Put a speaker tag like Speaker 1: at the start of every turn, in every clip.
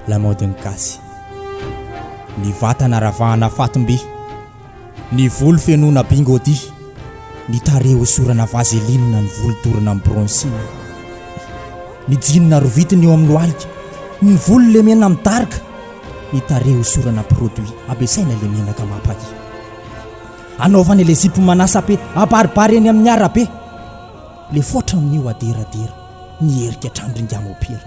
Speaker 1: lamaody ny gasy, ny vatana ravahana fatombe, ny volo fenona bingody, ny tareo osorana vaseline, ny volo dorana amin'ny bronsine, ny jinina rovitiny eo amin'ny lohalika, ny volo lemena amin'ny darika, ny tareo osorana produit ampiasaina le menaka mampaky, anaovana le zipo manasape abaribary eny amin'ny arabe, le fotra amin'io aderadera ny herika trandringam-opera,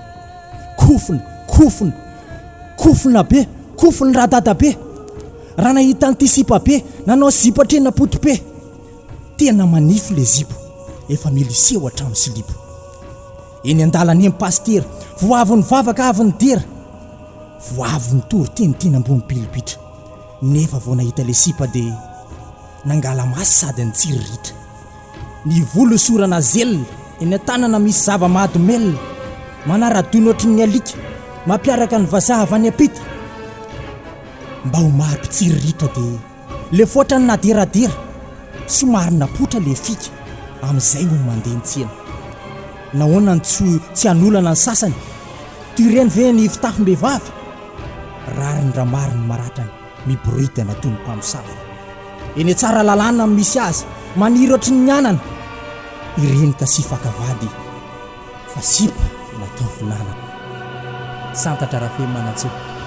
Speaker 1: kofona be, kofony radada be, raha nahita antisipa be, nanao zipo atrena poto be, tena manify le zipo, efa mila iseho hatramin'ny silipo. Eny an-dalana eny pasitera, voaviny vavaka avy ny dera, voaviny tory teniteny ambony pilipitra, nefa vao nahita le sipa de nangala masy sady nitsiriritra. Ny volo sorana zelona, eny an-tanana misy zava-mahadomelona, manara-dono ohatry ny alika, mampiaraka ny vazaha avy any apita, mba ho maro mpitsiriritra de le fotra ny naderadera, somary napotra le fika, amin'izay ho mandeha ntsena. Nahoana ny tsy hanolana ny sasany, toy ireny ve ny fitafim-behivavy, rariny raha mariny maratany, miboridana toy ny mpamosavy. Eny tsara lalàna misy azy, maniry ohatry ny anana, ireny ka sy fakavady, fa sipa natao vinana. Santatra raha fe manatsoa.